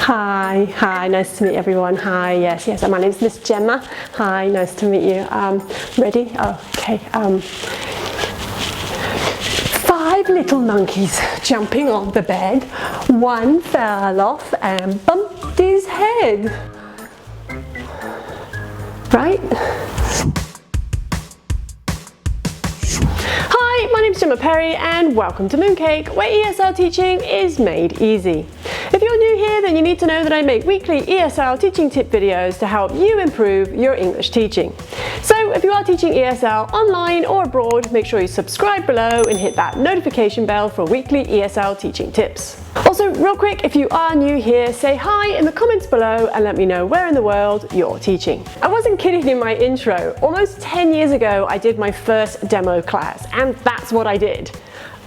Hi, nice to meet everyone. Hi, yes, my name is Miss Gemma. Hi, nice to meet you. Ready? Okay. 5 little monkeys jumping on the bed. One fell off and bumped his head. Right? Hi, my name's Gemma Perry and welcome to Mooncake, where ESL teaching is made easy. If you're new here, then you need to know that I make weekly ESL teaching tip videos to help you improve your English teaching. So if you are teaching ESL online or abroad, make sure you subscribe below and hit that notification bell for weekly ESL teaching tips. Also, real quick, if you are new here, say hi in the comments below and let me know where in the world you're teaching. I wasn't kidding in my intro. Almost 10 years ago, I did my first demo class, and that's what I did.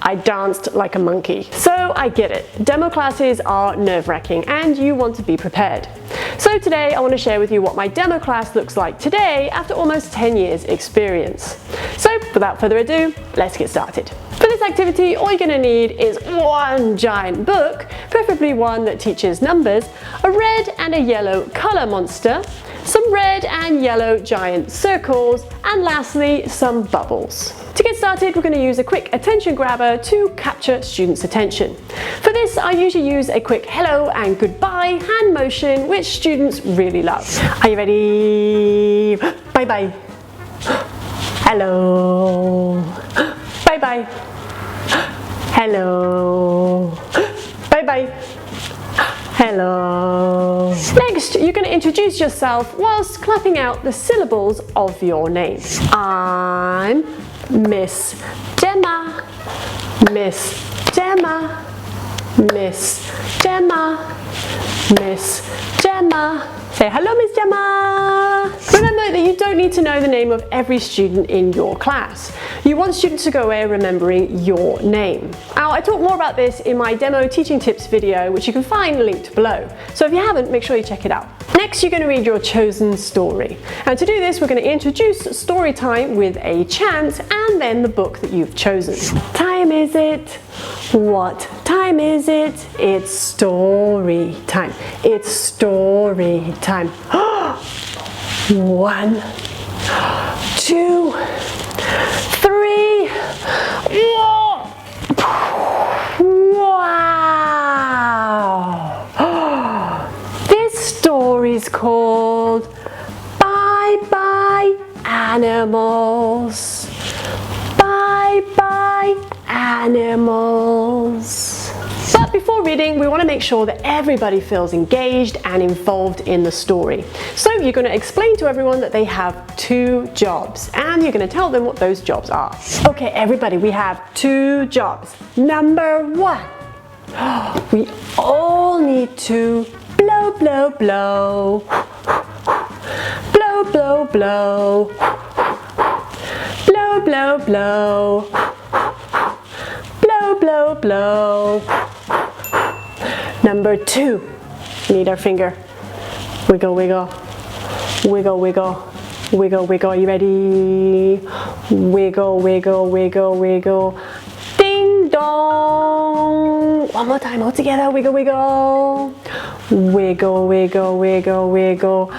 I danced like a monkey. So I get it. Demo classes are nerve-wracking and you want to be prepared. So today I want to share with you what my demo class looks like today after almost 10 years experience. So without further ado, let's get started. For this activity, all you're going to need is one giant book, preferably one that teaches numbers, a red and a yellow color monster, some red and yellow giant circles, and lastly, some bubbles. To get started, we're going to use a quick attention grabber to capture students' attention. For this, I usually use a quick hello and goodbye hand motion, which students really love. Are you ready? Bye-bye. Hello. Bye-bye. Hello. Bye-bye. Hello. Next, you're going to introduce yourself whilst clapping out the syllables of your name. I'm Miss Gemma. Miss Gemma. Miss Gemma. Miss Gemma. Say hello, Miss Gemma. Remember that you don't need to know the name of every student in your class. You want students to go away remembering your name. Now, I talk more about this in my demo teaching tips video, which you can find linked below. So if you haven't, make sure you check it out. Next, you're going to read your chosen story. And to do this, we're going to introduce story time with a chant and then the book that you've chosen. Time is it? What time is it? It's story time. It's story time. 1, 2, 3. Wow! This story's called Bye Bye Animals. Bye Bye Animals. But before reading, we want to make sure that everybody feels engaged and involved in the story. So you're going to explain to everyone that they have 2 jobs and you're going to tell them what those jobs are. Okay, everybody, we have 2 jobs. Number 1, we all need to blow, blow, blow. Blow, blow, blow. Blow, blow, blow. Blow, blow, blow. Number 2, we need our finger. Wiggle, wiggle. Wiggle, wiggle. Wiggle, wiggle. Are you ready? Wiggle, wiggle, wiggle, wiggle. Ding dong. One more time, all together. Wiggle, wiggle. Wiggle, wiggle, wiggle, wiggle.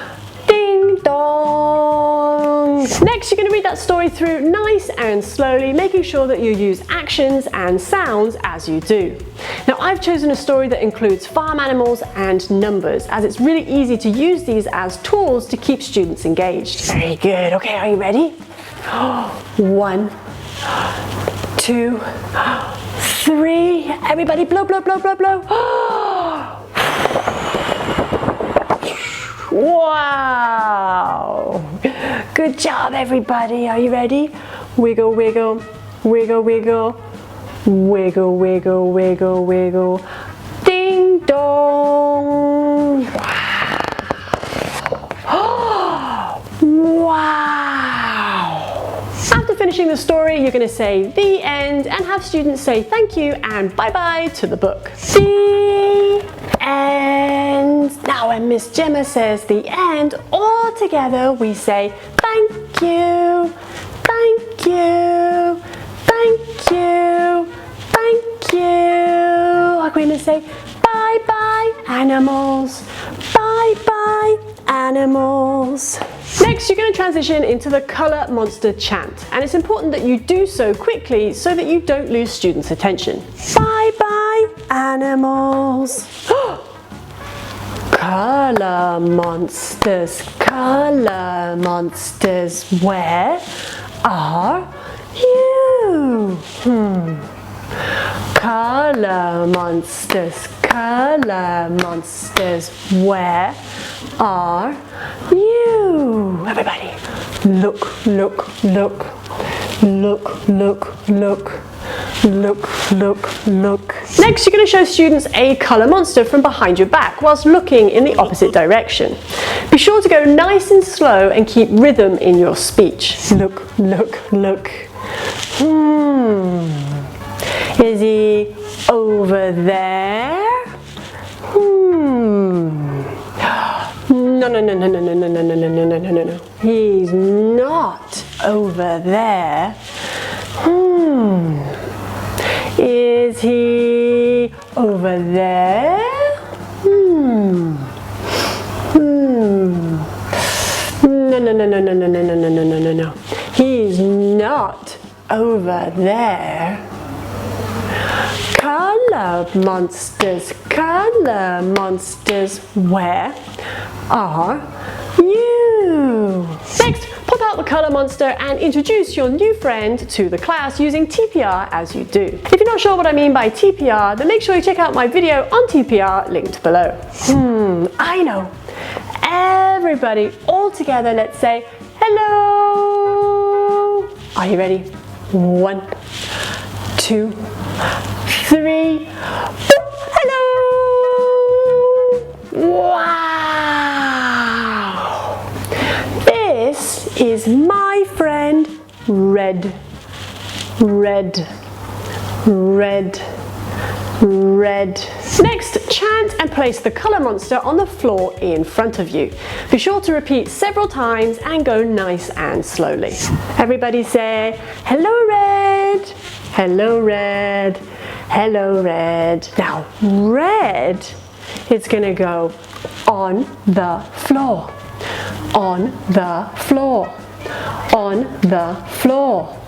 Ding dong. Next, you're going to read that story through nice and slowly, making sure that you use actions and sounds as you do. Now, I've chosen a story that includes farm animals and numbers, as it's really easy to use these as tools to keep students engaged. Very good. Okay, are you ready? 1, 2, 3. Everybody blow, blow, blow, blow, blow. Wow! Good job, everybody. Are you ready? Wiggle, wiggle, wiggle, wiggle. Wiggle, wiggle, wiggle, wiggle. Ding dong. Wow. Wow. After finishing the story, you're going to say the end and have students say thank you and bye-bye to the book. The end. Now when Miss Gemma says the end, all together we say thank you, thank you, thank you, thank you. Are we going to say bye bye animals. Bye bye, animals. Next, you're going to transition into the colour monster chant, and it's important that you do so quickly so that you don't lose students' attention. Bye bye, animals. Colour monsters, where are you? Colour monsters, where are you? Everybody, look, look, look, look, look, look, look, look, look. Next, you're going to show students a colour monster from behind your back whilst looking in the opposite direction. Be sure to go nice and slow and keep rhythm in your speech. Look, look, look. Is he over there? No, no, no, no, no, no, no, no, no, no, no, no, no, no. He's not over there. Is he over there? No, no, no, no, no, no, no, no, no, no, no, no. He's not over there. Colour monsters, where are you? Next, pop out the colour monster and introduce your new friend to the class using TPR as you do. If you're not sure what I mean by TPR, then make sure you check out my video on TPR linked below. I know. Everybody, all together, let's say hello. Are you ready? 1, 2, 3. Hello. Wow. This is my friend Red. Red. Red. Red. Next, chant and place the colour monster on the floor in front of you. Be sure to repeat several times and go nice and slowly. Everybody say, hello Red, hello Red, hello Red. Now, Red is going to go on the floor, on the floor, on the floor,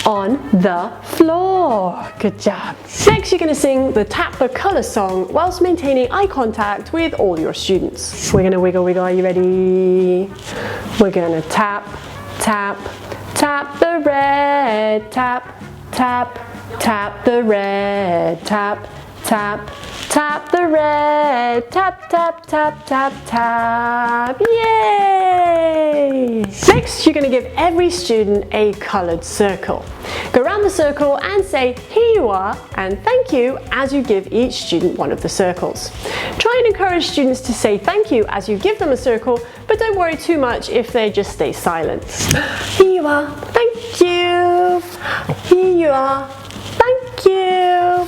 on the floor. Good job. Next, you're going to sing the Tap the Colour song whilst maintaining eye contact with all your students. We're going to wiggle, wiggle. Are you ready? We're going to tap, tap, tap the red. Tap, tap, tap the red. Tap, tap, tap the red. Tap, tap, tap, tap, tap. Yay! Next, you're going to give every student a coloured circle. Go around the circle and say, here you are, and thank you as you give each student one of the circles. Try and encourage students to say thank you as you give them a circle, but don't worry too much if they just stay silent. Here you are, thank you. Here you are, thank you.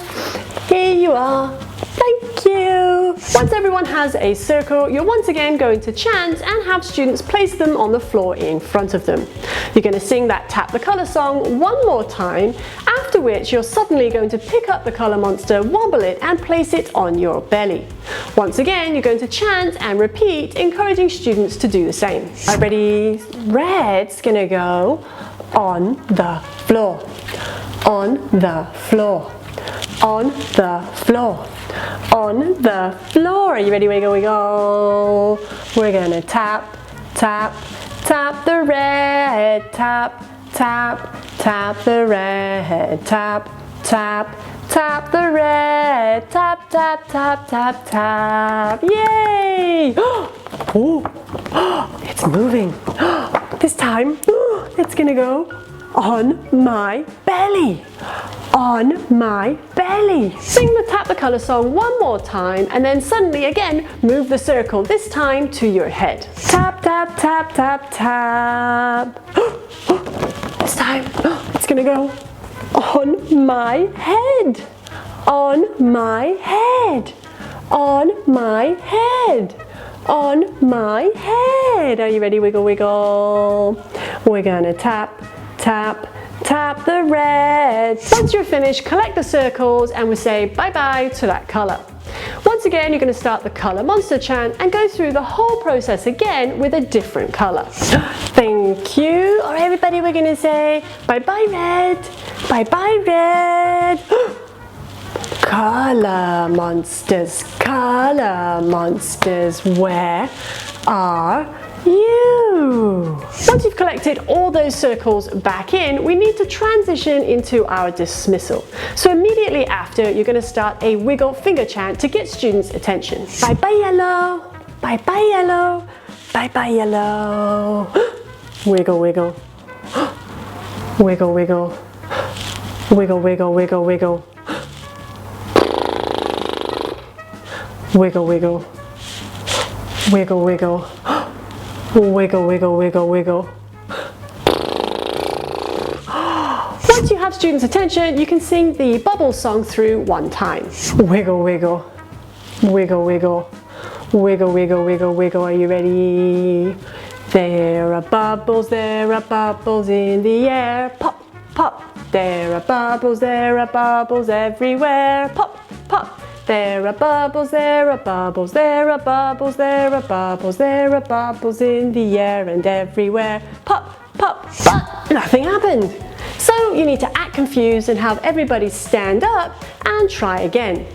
Here you are, thank you. Once everyone has a circle, you're once again going to chant and have students place them on the floor in front of them. You're going to sing that Tap the Colour song one more time, after which you're suddenly going to pick up the colour monster, wobble it and place it on your belly. Once again, you're going to chant and repeat, encouraging students to do the same. Are you ready? Red's going to go on the floor, on the floor, on the floor, on the floor. Are you ready? Wiggle, wiggle. We're gonna tap, tap, tap the red. Tap, tap, tap the red. Tap, tap, tap the red. Tap, tap, tap, tap, tap. Yay! Oh, it's moving. This time, it's gonna go on my belly, on my belly. Sing the Tap the Colour song one more time and then suddenly again move the circle, this time to your head. Tap, tap, tap, tap, tap. This time it's gonna go on my head, on my head, on my head, on my head. Are you ready? Wiggle, wiggle. We're gonna tap, tap, tap the red. Once you're finished, collect the circles and we say bye-bye to that colour. Once again, you're going to start the colour monster chant and go through the whole process again with a different colour. Thank you. Alright everybody, we're going to say bye bye red, bye bye red. Colour monsters, where are you? Once you've collected all those circles back in, we need to transition into our dismissal. So immediately after, you're going to start a wiggle finger chant to get students' attention. Bye bye yellow, bye bye yellow, bye bye yellow. Wiggle wiggle, wiggle wiggle, wiggle wiggle wiggle wiggle. Wiggle wiggle, wiggle wiggle, wiggle wiggle wiggle wiggle. Once you have students' attention, you can sing the bubble song through one time. Wiggle wiggle, wiggle wiggle, wiggle wiggle wiggle wiggle. Are you ready? There are bubbles in the air. Pop, pop. There are bubbles everywhere. Pop, pop. There are bubbles, there are bubbles, there are bubbles, there are bubbles, there are bubbles in the air and everywhere. Pop, pop, but nothing happened. So you need to act confused and have everybody stand up and try again.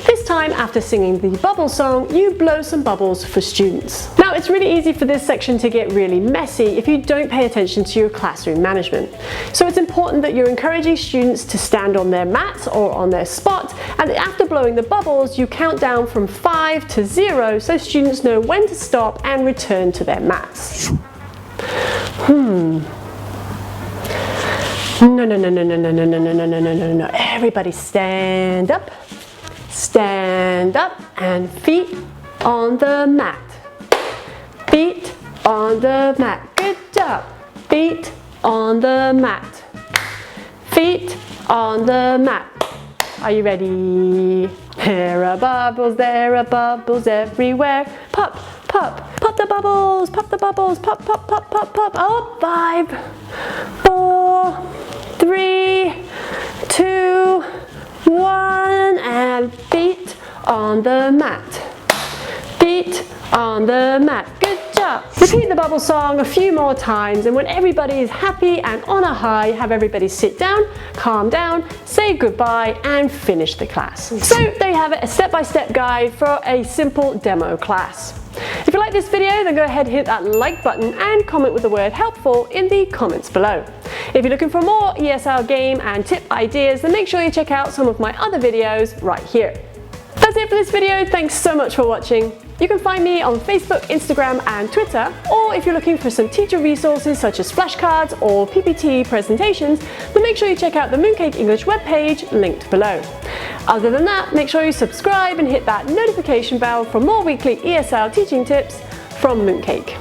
This time, after singing the bubble song, you blow some bubbles for students. Now, it's really easy for this section to get really messy if you don't pay attention to your classroom management. So it's important that you're encouraging students to stand on their mats or on their spot, and after blowing the bubbles, you count down from 5 to 0 so students know when to stop and return to their mats. No. Everybody stand up. Stand up and feet on the mat. Feet on the mat. Good job. Feet on the mat. Feet on the mat. Are you ready? There are bubbles everywhere. Pop, pop, pop the bubbles, pop the bubbles, pop, pop, pop, pop, pop. Oh, 5, 4, 3, 2, 1, and feet on the mat. Feet on the mat. Good job. Repeat the bubble song a few more times, and when everybody is happy and on a high, have everybody sit down, calm down, say goodbye, and finish the class. So there you have it, a step-by-step guide for a simple demo class. If you like this video, then go ahead and hit that like button and comment with the word helpful in the comments below. If you're looking for more ESL game and tip ideas, then make sure you check out some of my other videos right here. That's it for this video. Thanks so much for watching. You can find me on Facebook, Instagram and Twitter, or if you're looking for some teacher resources such as flashcards or PPT presentations, then make sure you check out the Mooncake English webpage linked below. Other than that, make sure you subscribe and hit that notification bell for more weekly ESL teaching tips from Mooncake.